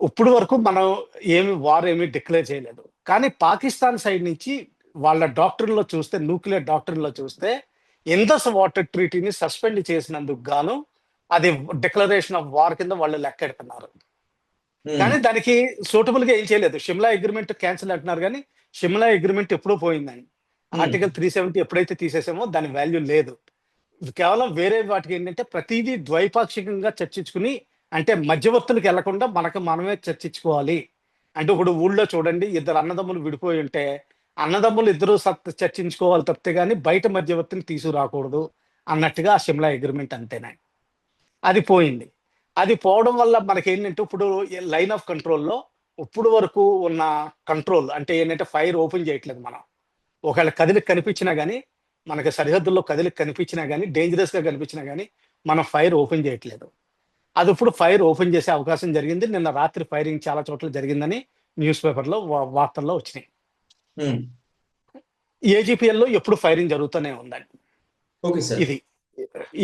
ఇప్పుడు వరకు మనం వార్ ఏమి డిక్లేర్ చేయలేదు. కానీ పాకిస్తాన్ సైడ్ నుంచి వాళ్ళ డాక్ట్రిన్‌లో చూస్తే, న్యూక్లియర్ డాక్ట్రిన్‌లో చూస్తే, ఇండస్ వాటర్ ట్రీటీని సస్పెండ్ చేసినందుకు గాను అది డిక్లరేషన్ ఆఫ్ వార్ కింద వాళ్ళు లెక్కెడుతున్నారు. హ్మ్. కానీ దానికి సూటబుల్‌గా ఏం చేయలేదు. షిమ్లా అగ్రీమెంట్ క్యాన్సిల్ అంటున్నారు గానీ, షిమ్లా అగ్రీమెంట్ ఎప్పుడో పోయిందండి. హ్మ్. ఆర్టికల్ 370 ఎప్పుడైతే తీసేసామో దాని వాల్యూ లేదు. ఇది కేవలం వేరే వాటికేంటంటే ప్రతీదీ ద్వైపాక్షికంగా చర్చించుకుని, అంటే మధ్యవర్తులకు ఎళ్ళకుండా మనకు మనమే చర్చించుకోవాలి. అంటే ఇప్పుడు ఊళ్ళో చూడండి, ఇద్దరు అన్నదమ్ములు విడిపోయి ఉంటే, అన్నదమ్ములు ఇద్దరు చర్చించుకోవాలి తప్పితే గాని బయట మధ్యవర్తిని తీసుకురాకూడదు అన్నట్టుగా ఆ షిమ్లా అగ్రీమెంట్ అంతేనండి. అది పోయింది. అది పోవడం వల్ల మనకేంటంటే ఇప్పుడు లైన్ ఆఫ్ కంట్రోల్‌లో ఇప్పుడు వరకు ఉన్న కంట్రోల్ అంటే ఏంటంటే ఫైర్ ఓపెన్ చేయట్లేదు మనం. ఒకవేళ కదిలిక కనిపించినా గాని, మనకి సరిహద్దుల్లో కదిలిక కనిపించినా గాని, డేంజరస్‌గా కనిపించినా గాని, మనం ఫైర్ ఓపెన్ చేయట్లేదు. అదిప్పుడు ఫైర్ ఓపెన్ చేసే అవకాశం జరిగింది. నిన్న రాత్రి ఫైరింగ్ చాలా చోట్ల జరిగిందని న్యూస్ పేపర్‌లో వార్తల్లో వచ్చినాయి. హ్మ్. ఏజీపీఎల్‌లో ఎప్పుడు ఫైరింగ్ జరుగుతూనే ఉందండి. Okay sir. ఇది.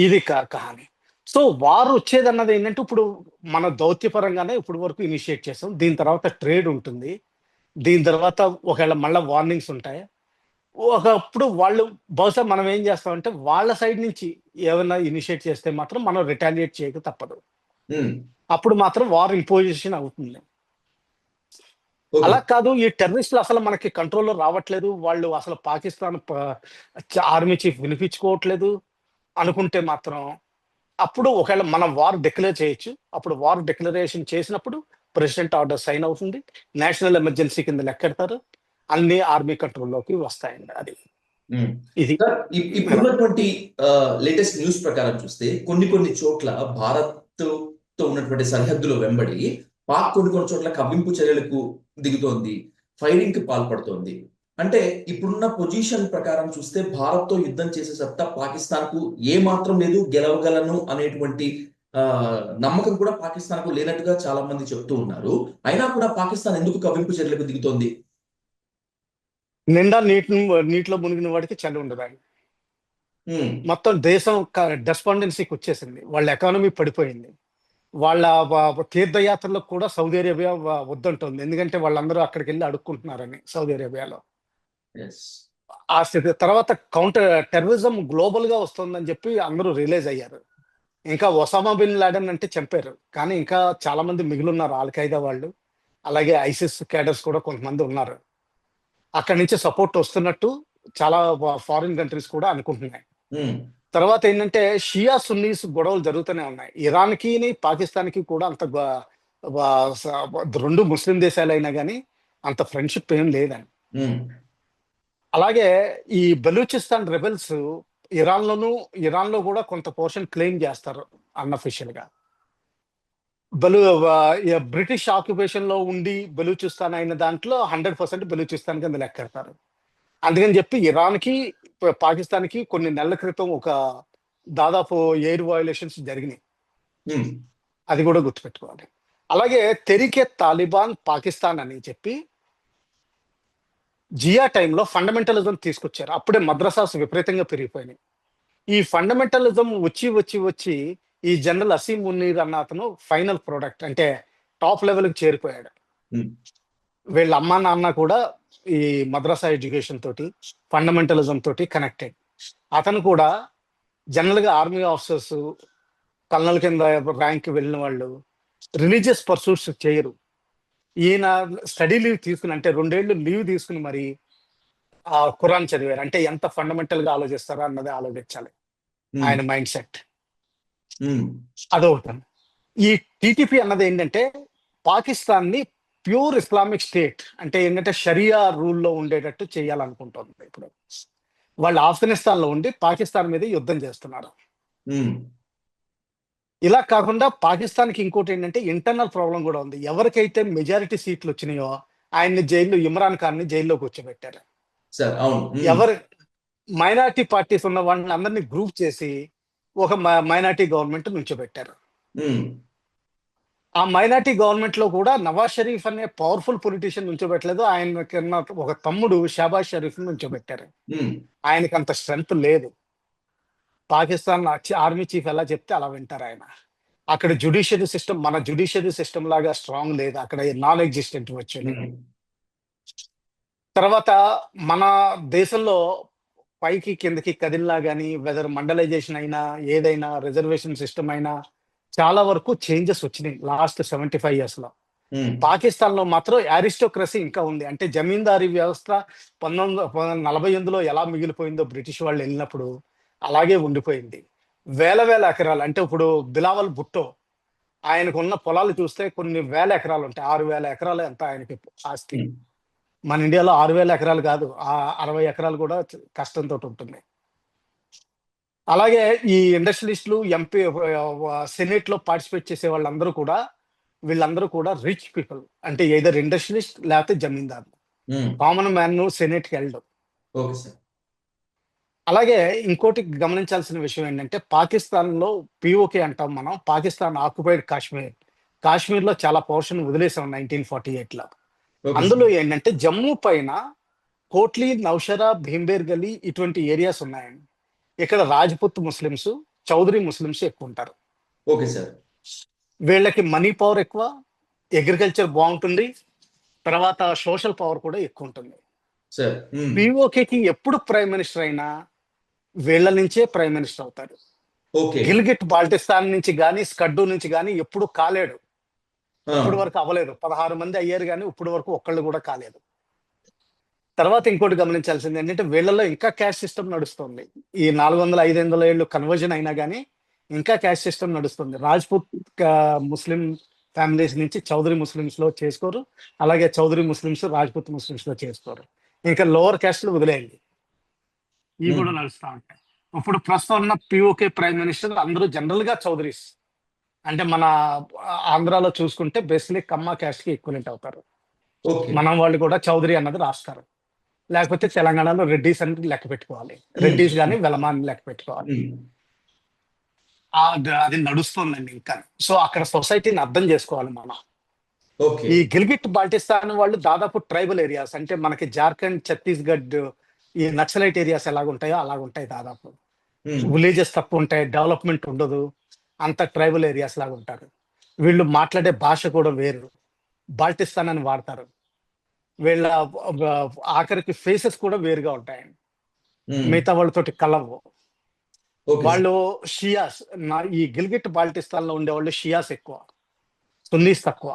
ఇది కహాని. సో, వారొచ్చేదన్నది ఏంటంటే, ఇప్పుడు మన దౌత్యపరంగానే ఇప్పటి వరకు ఇనిషియేట్ చేసాం. దీని తర్వాత ట్రేడ్ ఉంటుంది. దీని తర్వాత ఒకవేళ మళ్ళా వార్నింగ్స్ ఉంటాయి. ఒకప్పుడు వాళ్ళు బహుశా మనం ఏం చేస్తామంటే, వాళ్ళ సైడ్ నుంచి ఏమన్నా ఇనిషియేట్ చేస్తే మాత్రం మనం రిటాలియేట్ చేయక తప్పదు. హ్మ్. అప్పుడు మాత్రం వార్ ఇంపోజిషన్ అవుతుంది. ఓకే. అలా కాదు ఈ టెర్రరిస్టులు అసలు మనకి కంట్రోల్‌లో రావట్లేదు. వాళ్ళు అసలు పాకిస్తాన్ ఆర్మీ చీఫ్ వినిపించుకోవట్లేదు అనుకుంటే మాత్రం అప్పుడు ఒకవేళ మనం వార్ డిక్లేర్ చేయొచ్చు. అప్పుడు వార్ డిక్లరేషన్ చేసినప్పుడు ప్రెసిడెంట్ ఆర్డర్ సైన్ అవుతుంది. నేషనల్ ఎమర్జెన్సీ కింద లెక్కెడతారు. అన్నీ ఆర్మీ కంట్రోల్‌లోకి వస్తాయండి అది. హ్మ్. ఇది. Sir madam. ఇప్పుడున్నటువంటి లేటెస్ట్ న్యూస్ ప్రకారం చూస్తే కొన్ని కొన్ని చోట్ల భారత్‌తో ఉన్నటువంటి సరిహద్దుల వెంబడి పాక్ కొన్ని కొన్ని చోట్ల కవ్వింపు చర్యలకు దిగుతోంది. ఫైరింగ్‌కి పాల్పడుతోంది. అంటే ఇప్పుడున్న పొజిషన్ ప్రకారం చూస్తే భారత్‌తో యుద్ధం చేసే సత్తా పాకిస్తాన్‌కు ఏ మాత్రం లేదు. గెలవగలను అనేటువంటి నమ్మకం కూడా పాకిస్తాన్‌కు లేనట్టుగా చాలా మంది చెప్తూ ఉన్నారు. అయినా కూడా పాకిస్తాన్ ఎందుకు కవ్వింపు చర్యలకు దిగుతోంది? నిండా నీటిలో మునిగిన వాడికి చలి ఉండదండి. హ్మ్. మొత్తం దేశం డెస్పాండెన్సీకొచ్చేసింది. వాళ్ళ ఎకానమీ పడిపోయింది. వాళ్ళ తీర్థయాత్రలకు కూడా సౌదీ అరేబియా వద్దంటుంది. ఎందుకంటే వాళ్ళందరూ అక్కడికెళ్ళి అడుక్కుంటున్నారని సౌదీ అరేబియాలో. యెస్. ఆ స్థితి. తర్వాత టెర్రరిజం గ్లోబల్‌గా వస్తుందని చెప్పి అందరూ రియలైజ్ అయ్యారు. ఇంకా ఒసామా బిన్ లాడెన్ అంటే చంపారు. కానీ ఇంకా చాలా మంది మిగిలున్నారు అల్ ఖైదా వాళ్ళు. అలాగే ఐసిస్ క్యాడర్స్ కూడా కొంతమంది ఉన్నారు. అక్కడి నుంచి సపోర్ట్ వస్తున్నట్టు చాలా ఫారిన్ కంట్రీస్ కూడా అనుకుంటున్నాయి. హ్మ్. తర్వాత ఏంటంటే షియా, సున్నీస్ గొడవలు జరుగుతూనే ఉన్నాయి. ఇరాన్‌కిని, పాకిస్తాన్‌కి కూడా అంత గ వ స 2 ముస్లిం దేశాలైనా గాని అంత ఫ్రెండ్‌షిప్ ఏం లేదండి. హ్మ్. అలాగే ఈ బలూచిస్తాన్ రెబెల్స్ ఇరాన్‌లోను ఇరాన్‌లో గూడా కొంత పోర్షన్ క్లెయిమ్ జేస్తారు అన్‌అఫీషియల్‌గా. బ్రిటిష్ ఆక్యుపేషన్‌లో ఉండి బలూచిస్తాన్ అయిన దాంట్లో 100% బలూచిస్తాన్ కింద లెక్కెడతారు. అందుకని జెప్పి ఇరాన్‌కి, పాకిస్తాన్‌కి కొన్ని నెలల క్రితం దాదాపు ఎయిర్ వయోలేషన్స్ జరిగినాయి. హ్మ్. అది గూడా గుర్తుపెట్టుకోవాలి. అలాగే తెరికే తాలిబాన్ పాకిస్తాన్ అని చెప్పి జియా టైమ్‌లో ఫండమెంటలిజం తీసుకొచ్చారు. అప్పుడే మద్రసాస్ విపరీతంగా పెరిగిపోయినాయి. ఈ ఫండమెంటలిజం వచ్చి ఈ జనరల్ అసీం మున్నీర్ అన్న అతను ఫైనల్ ప్రొడక్ట్ అంటే టాప్ లెవెల్‌కి చేరిపోయాడు. హ్మ్. వీళ్ళ అమ్మా, నాన్న కూడా ఈ మద్రసా ఎడ్యుకేషన్ తోటి, ఫండమెంటలిజం తోటి కనెక్టెడ్. అతను కూడా జనరల్‌గా ఆర్మీ ఆఫీసర్స్, కల్నల్ కింద ర్యాంక్‌కి వెళ్ళిన వాళ్ళు రిలీజియస్ పర్సూట్స్ చేయరు. ఈయన స్టడీ లీవ్ తీసుకొని అంటే 2 ఏళ్ళు లీవ్ తీసుకొని మరి ఖురాన్ చదివారు. అంటే ఎంత ఫండమెంటల్‌గా ఆలోచిస్తారో అన్నది ఆలోచించాలి. హ్మ్. ఆయన మైండ్ సెట్. హ్మ్. అదొకటండి. ఈ టీటీపీ అన్నదేంటంటే, పాకిస్తాన్‌ని ప్యూర్ ఇస్లామిక్ స్టేట్ అంటే ఏంటంటే, షరియా రూల్‌లో ఉండేటట్టు చేయాలనుకుంటోంది ఇప్పుడు. వాళ్ళు ఆఫ్ఘనిస్తాన్‌లో ఉండి పాకిస్తాన్ మీద యుద్ధం చేస్తున్నారు. హ్మ్. ఇలా కాకుండా పాకిస్తాన్‌కి ఇంకోటేంటంటే, ఇంటర్నల్ ప్రాబ్లమ్ గూడా ఉంది. ఎవరికైతే మెజారిటీ సీట్లొచ్చినాయో, ఆయన్ని ఇమ్రాన్ ఖాన్‌ని జైల్‌లో కూర్చోబెట్టారు. సార్. అవును. హ్మ్. ఎవరు మైనారిటీ పార్టీస్ ఉన్న వాళ్ళందరిని గ్రూప్ చేసి, ఒక మైనారిటీ గవర్నమెంట్ నుంచోబెట్టారు. హ్మ్. ఆ మైనారిటీ గవర్నమెంట్‌లో కూడా నవాజ్ షరీఫ్ అనే పవర్‌ఫుల్ పొలిటీషియన్ నుంచోబెట్టలేదు. ఆయనకున్న ఒక తమ్ముడు షహబాజ్ షరీఫ్‌ని నుంచోబెట్టారు. హ్మ్. ఆయనకంత స్ట్రెంత్ లేదు. పాకిస్తాన్ ఆర్మీ చీఫ్ ఎలా చెప్తే అలా వింటారాయన. అక్కడ జ్యుడిషియరీ సిస్టమ్ మన జ్యుడిషియరీ సిస్టమ్ లాగా స్ట్రాంగ్ లేదు, అక్కడ నాన్ ఎగ్జిస్టెంట్ వచ్చేది. ఉమ్, తర్వాత మన దేశంలో పైకి కిందకి కదిలినా గానీ, వెదర్ మండలైజేషన్ అయినా, ఏదైనా రిజర్వేషన్ సిస్టమ్ అయినా, చాలా వరకు చేంజెస్ వచ్చినాయి లాస్ట్ 75 ఇయర్స్‌లో. ఉమ్, పాకిస్తాన్‌లో మాత్రం అరిస్టోక్రసీ ఇంకా ఉంది. అంటే జమీందారీ వ్యవస్థ 1948లో ఎలా మిగిలిపోయిందో బ్రిటిష్ వాళ్ళెళ్ళినప్పుడు, అలాగే ఉండిపోయింది. వేల వేల ఎకరాలు అంటే ఇప్పుడు బిలావల్ భుట్టో ఆయనకున్న పొలాలు చూస్తే కొన్ని వేల ఎకరాలుంటాయి. 6,000 ఎకరాలు ఎంతో ఆయనకి ఆస్తి. ఉమ్, మన ఇండియాలో 6,000 ఎకరాలు కాదు. 60 ఎకరాలు కూడా కష్టంతోటుంటుంది. అలాగే ఈ ఇండస్ట్రియలిస్టులు, ఎంపీ సెనేట్‌లో పార్టిసిపేట్ చేసే వీళ్ళందరూ కూడా రిచ్ పీపుల్. అంటే ఎయిదర్ ఇండస్ట్రియలిస్ట్ లేకపోతే జమీందారులు. ఉమ్, కామన్ మ్యాన్ సెనేట్‌కెళ్ళడు. Okay sir. అలాగే ఇంకోటి గమనించాల్సిన విషయం ఏంటంటే, పాకిస్తాన్‌లో పీఓకే అంటాం మనం. పాకిస్తాన్ ఆక్యుపైడ్ కాశ్మీర్. కాశ్మీర్‌లో చాలా పోర్షన్ వదిలేసాం 1948లో. ఓకే అందులో సార్. ఏంటంటే జమ్మూ పైన కోట్లీ, నౌషరా, భీంబేర్ గలీ ఇటువంటి ఏరియాస్ ఉన్నాయండి. ఇక్కడ రాజ్‌పుత్ ముస్లిమ్స్, చౌదరి ముస్లిమ్స్ ఎక్కువుంటారు. Okay sir. వీళ్ళకి మనీ పవర్ ఎక్కువ, అగ్రికల్చర్ బావుంటుంది. తర్వాత సోషల్ పవర్ కూడా ఎక్కువుంటుంది. సార్. ఉమ్, పీఓకేకి ఎప్పుడు ప్రైమ్ మినిస్టర్ అయినా వీళ్ళ నుంచే ప్రైమ్ మినిస్టర్ అవుతారు. ఓకే. గిల్గిట్ బాల్టిస్తాన్ నుంచి గాని, స్కడ్డూ నుంచి గాని ఎప్పుడు కాలేడు. ఆ, ఇప్పటి వరకు అవ్వలేదు. 16 మంది అయ్యారు గానీ, ఇప్పటి వరకు ఒక్కళ్ళు కూడా కాలేదు. తర్వాత ఇంకోటి గమనించాల్సింది ఏంటంటే, వీళ్ళలో ఇంకా క్యాస్ట్ సిస్టమ్ నడుస్తుంది. ఈ 400, 500 ఏళ్ళు కన్వర్జన్ అయినా గానీ, ఇంకా క్యాస్ట్ సిస్టమ్ నడుస్తుంది. రాజ్‌పుత్ ముస్లిం ఫ్యామిలీస్ నుంచి చౌదరి ముస్లిమ్స్‌లో చేసుకోరు. అలాగే చౌదరి ముస్లిమ్స్ రాజ్‌పుత్ ముస్లిమ్స్‌లో చేసుకోరు. ఇంకా లోవర్ క్యాస్ట్‌లు వదిలేయండి. ఇవి ఉమ్, కూడా నడుస్తా ఉంటాయి. ఇప్పుడు ప్రస్తుతం ఉన్న పీఓకే ప్రైమ్ మినిస్టర్ అందరూ జనరల్‌గా చౌదరీస్. అంటే మన ఆంధ్రాలో చూసుకుంటే బేసికల్లీ కమ్మ క్యాస్ట్‌కి ఈక్వలెంట్ అవుతారు. ఓకే. మనం వాళ్ళు కూడా చౌదరి అన్నది రాస్తారు. లేకపోతే తెలంగాణలో రెడ్డిస్ అని లెక్క పెట్టుకోవాలి. ఉమ్, రెడ్డిస్ గాని, వెలమ అని లెక్క పెట్టుకోవాలి. ఉమ్, అది నడుస్తోందండి ఇంకా. సో, అక్కడ సొసైటీని అర్థం చేసుకోవాలి మనం. ఓకే. ఈ గిల్గిట్ బాల్టిస్తాన్ వాళ్ళు దాదాపు ట్రైబల్ ఏరియాస్. అంటే మనకి జార్ఖండ్, ఛత్తీస్‌గఢ్ ఈ నక్సలైట్ ఏరియాస్ ఎలాగుంటాయో అలాగుంటాయి దాదాపు. ఉమ్, విలేజెస్ తక్కువుంటాయి. డెవలప్‌మెంట్ ఉండదు. అంతా ట్రైబల్ ఏరియాస్ లాగుంటారు. వీళ్ళు మాట్లాడే భాష కూడా వేరు. బాల్టిస్తాన్ అని వాడతారు. వీళ్ళ వ ఆఖరికి ఫేసెస్ కూడా వేరుగా ఉంటాయండి. ఉమ్, మిగతా వాళ్ళతోటి కలవవు. Okay sir. వాళ్ళు షియాస్. ఈ గిల్గిట్ బాల్టిస్తాన్‌లో ఉండేవాళ్ళు షియాస్ ఎక్కువ. సున్నీస్ తక్కువ.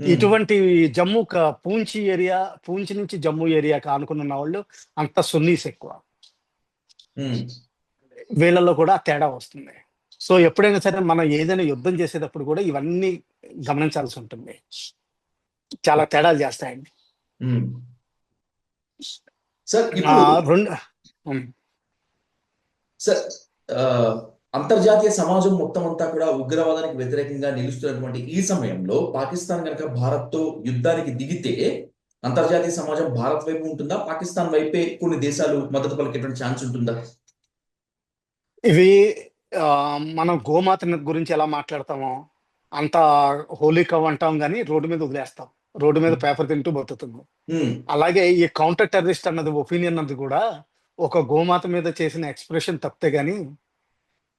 ఉమ్, ఇటువంటి జమ్మూ పూంచ్ నుంచి జమ్మూ ఏరియాకి ఆనుకుని ఉన్నవాళ్ళు అంతా సున్నీస్ ఎక్కువ. ఉమ్, వీళ్ళలో కూడా ఆ తేడా వస్తుంది. సో, ఎప్పుడైనా సరే మనం ఏదైనా యుద్ధం చేసేటప్పుడు కూడా ఇవన్నీ గమనించాల్సి ఉంటుంది. చాలా తేడాలు చేస్తాయండి. ఉమ్. సార్ ఇప్పుడు రెండు హ్మ్. సార్, ఆ, అంతర్జాతీయ సమాజం మొత్తం అంతా కూడా ఉగ్రవాదానికి వ్యతిరేకంగా నిలుస్తున్నటువంటి ఈ సమయంలో పాకిస్తాన్ కనుక భారత్ తో యుద్ధానికి దిగితే అంతర్జాతీయ సమాజం భారత్ వైపు ఉంటుందా, పాకిస్తాన్ వైపే కొన్ని దేశాలు మద్దతు పలికేటువంటి ఛాన్స్ ఉంటుందా? ఇవి మనం గోమాత గురించి ఎలా మాట్లాడతామో అంత హోలీ కవ్ అంటాం గానీ రోడ్డు మీద వదిలేస్తాం. రోడ్డు మీద పేపర్ తింటూ బతుకుతుంది. ఉమ్, అలాగే ఈ కౌంటర్ టెర్రరిస్ట్ అన్నది ఒపీనియన్ అన్నది కూడా ఒక గోమాత మీద చేసిన ఎక్స్‌ప్రెషన్ తప్పితే గాని,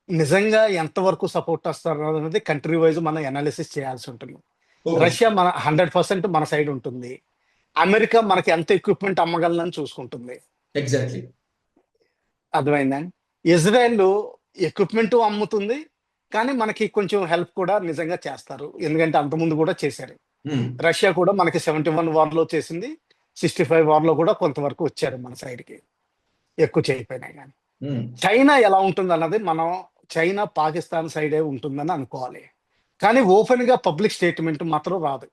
నిజంగా ఎంతవరకు సపోర్ట్ వస్తారన్నది కంట్రీ వైస్ మనం అనాలిసిస్ చేయాల్సి ఉంటుంది. Okay sir. రష్యా 100% మన సైడ్ ఉంటుంది. అమెరికా మనకి ఎంత ఎక్విప్‌మెంట్ అమ్మగలనని చూసుకుంటుంది. ఎగ్జాక్ట్లీ. అర్థమైందా? ఇజ్రాయెల్ ఎక్విప్‌మెంటు అమ్ముతుంది. కానీ మనకి కొంచెం హెల్ప్ కూడా నిజంగా చేస్తారు. ఎందుకంటే అంతకుముందు కూడా చేశారు. ఉమ్, రష్యా కూడా మనకి 71 వార్‌లో చేసింది. 65 వార్‌లో కూడా కొంతవరకు వచ్చారు మన సైడ్‌కి. ఎక్కువ చేయకపోయినా గాని. ఉమ్. చైనా ఎలా ఉంటుందన్నది చైనా, పాకిస్తాన్ సైడే ఉంటుందని అనుకోవాలి. కానీ ఓపెన్‌గా పబ్లిక్ స్టేట్‌మెంట్ మాత్రం రాదు.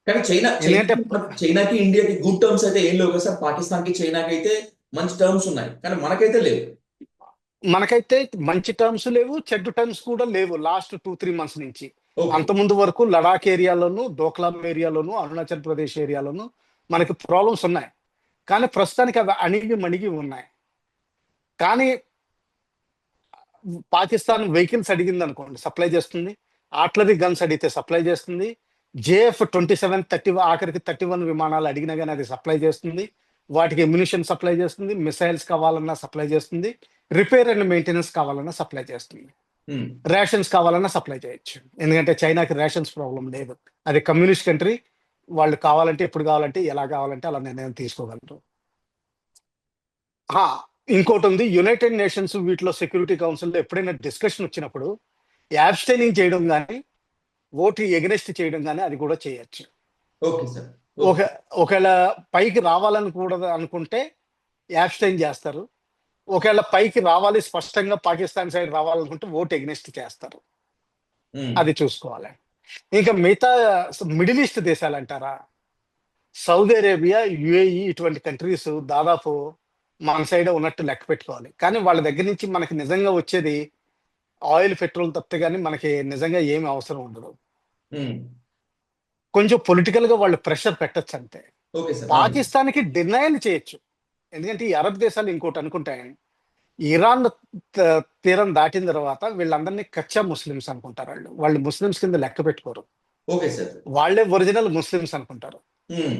కానీ చైనా ఎందుకంటే చైనాకి ఇండియాకి గుడ్ టర్మ్స్ అయితే ఏం లేవు కదా సార్. పాకిస్తాన్ కి చైనాకి అయితే మంచి టర్మ్స్ ఉన్నాయి, కానీ మనకైతే లేవు. మనకైతే మంచి టర్మ్స్ లేవు, చెడ్డ టర్మ్స్ కూడా లేవు లాస్ట్ 2, 3 మంత్స్ నుంచి. ఓకే. అంతకుముందు వరకు లడాక్ ఏరియాలోను, డోక్లాం ఏరియాలోను, అరుణాచల్ ప్రదేశ్ ఏరియాలోను మనకి ప్రాబ్లమ్స్ ఉన్నాయి. కానీ ప్రస్తుతానికి అవి అణిగి మణిగి ఉన్నాయి. కానీ పాకిస్తాన్ వెహికల్స్ అడిగిందనుకోండి సప్లై చేస్తుంది. ఆర్టిలరీ గన్స్ అడిగితే సప్లై చేస్తుంది. JF-27, 30 ఆఖరికి 31 విమానాలు అడిగినా గాని అది సప్లై చేస్తుంది. వాటికి అమ్యునిషన్ సప్లై చేస్తుంది. మిసైల్స్ కావాలన్నా సప్లై చేస్తుంది. రిపేర్ అండ్ మెయింటెనెన్స్ కావాలన్నా సప్లై చేస్తుంది. ఉమ్, రేషన్స్ కావాలన్నా సప్లై చేయొచ్చు. ఎందుకంటే చైనాకి రేషన్స్ ప్రాబ్లం లేదు. అది కమ్యూనిస్ట్ కంట్రీ. వాళ్ళు కావాలంటే ఎప్పుడు కావాలంటే ఎలా కావాలంటే అలా నిర్ణయం తీసుకోగలరు. ఆ! ఇంకోటుంది, యునైటెడ్ నేషన్స్ వీటిలో సెక్యూరిటీ కౌన్సిల్‌లో ఎప్పుడైనా డిస్కషన్ వచ్చినప్పుడు అబ్‌స్టైనింగ్ చేయడం గాని, ఓటు ఎగనెస్ట్ చేయడం గాని అది కూడా చేయొచ్చు. Okay sir. ఒక ఓకే. ఒకవేళ పైకి రావాలని కూడదు అనుకుంటే అబ్‌స్టైన్ చేస్తారు. ఒకవేళ పైకి రావాలి, స్పష్టంగా పాకిస్తాన్ సైడ్ రావాలనుకుంటే ఓట్ ఎగ్నెస్ట్ చేస్తారు. ఉమ్, అది చూసుకోవాలి. ఇంకా మిగతా మిడిల్ ఈస్ట్ దేశాలంటారా? సౌదీ అరేబియా, యూఏఈ ఇటువంటి కంట్రీస్ దాదాపు మన సైడే ఉన్నట్టు లెక్క పెట్టుకోవాలి. కానీ వాళ్ళ దగ్గర నుంచి మనకి నిజంగా వచ్చేది ఆయిల్, పెట్రోల్ తప్పితే గాని మనకి నిజంగా ఏమి అవసరం ఉండదు. ఉమ్, కొంచెం పొలిటికల్‌గా వాళ్ళు ప్రెషర్ పెట్టొచ్చంతే. Okay sir. అవును. పాకిస్తాన్‌కి డినయల్ చేయొచ్చు. ఎందుకంటే ఈ అరబ్ దేశాలు ఇంకోటి అనుకుంటాయి. ఇరాన్ త తీరం దాటిన తర్వాత వీళ్ళందరినీ కచ్చా ముస్లిమ్స్ అనుకుంటారాళ్ళు. వాళ్ళు ముస్లిమ్స్ కింద లెక్క పెట్టుకోరు. Okay sir. వాళ్ళే ఒరిజినల్ ముస్లిమ్స్ అనుకుంటారు. ఉమ్,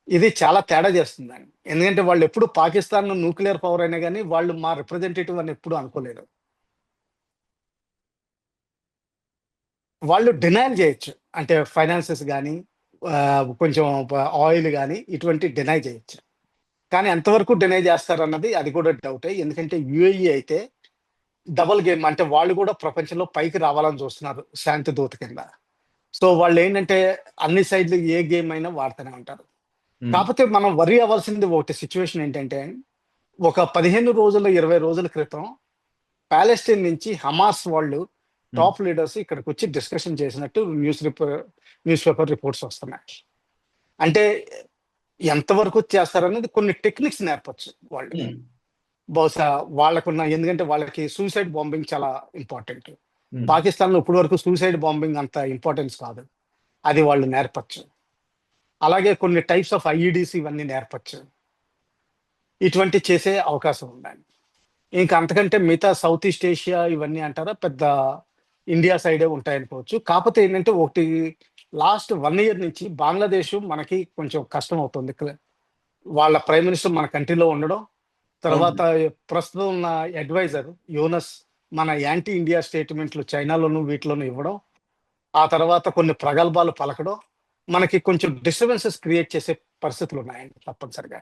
ఇది చాలా తేడా చేస్తుందండి. ఎందుకంటే వాళ్ళెప్పుడు పాకిస్తాన్ న్యూక్లియర్ పవర్ అయినా గాని వాళ్ళు మా రిప్రజెంటేటివ్ అని ఎప్పుడు అనుకోలేదు. వాళ్ళు డినైల్ చేయొచ్చు. అంటే ఫైనాన్సెస్ గాని, కొంచెం ఆయిల్ గాని ఇటువంటి డినై చేయొచ్చు. కానీ ఎంతవరకు డినై చేస్తారన్నది అది కూడా డౌటే. ఎందుకంటే యూఏఈ అయితే డబుల్ గేమ్, అంటే వాళ్ళు కూడా ప్రపంచంలో పైకి రావాలని చూస్తున్నారు శాంతి దూత కింద. సో వాళ్ళేంటంటే అన్ని సైడ్‌లు ఏ గేమ్ అయినా వాడుతూనే ఉంటారు. ఉమ్, కాపోతే మనం వర్రీ అవ్వాల్సింది ఒకటి సిట్యుయేషన్ ఏంటంటే, ఒక 15 రోజులు, 20 రోజుల క్రితం పాలెస్తీన్ నుంచి హమాస్ వాళ్ళు ఉమ్, టాప్ లీడర్స్ ఇక్కడికొచ్చి డిస్కషన్ చేసినట్టు న్యూస్ పేపర్ రిపోర్ట్స్ వస్తున్నాయి. అంటే ఎంతవరకు చేస్తారనేది కొన్ని టెక్నిక్స్ నేర్పొచ్చు వాళ్ళు. ఉమ్, బహుశా ఎందుకంటే వాళ్ళకి సూసైడ్ బాంబింగ్ చాలా ఇంపార్టెంట్. ఉమ్. పాకిస్తాన్‌లో ఇప్పటి వరకు సూసైడ్ బాంబింగ్ అంత ఇంపార్టెన్స్ కాదు. అది వాళ్ళు నేర్పొచ్చు. అలాగే కొన్ని టైప్స్ ఆఫ్ ఐఈడీస్ ఇవన్నీ నేర్పొచ్చు. ఇటువంటివి చేసే అవకాశం ఉందండి. ఇంక అంతకంటే మిగతా సౌత్ ఈస్ట్ ఏషియా ఇవన్నీ అంటారా పెద్ద ఇండియా సైడే ఉంటాయనుకోవచ్చు. కాపోతే ఏంటంటే ఒకటి, లాస్ట్ 1 ఇయర్ నుంచి బంగ్లాదేశ్ మనకి కొంచెం కష్టం అవుతుంది. వాళ్ళ ప్రైమ్ మినిస్టర్ మన కంట్రీలో ఉండడం, అవును. తర్వాత ప్రస్తుతం ఉన్న అడ్వైజర్ యూనస్ మన యాంటీ ఇండియా స్టేట్మెంట్లు చైనాలోను వీటిలోను ఇవ్వడం, ఆ తర్వాత కొన్ని ప్రగల్భాలు పలకడం, మనకి కొంచెం డిస్టర్బెన్సెస్ క్రియేట్ చేసే పరిస్థితులు ఉన్నాయండి తప్పనిసరిగా.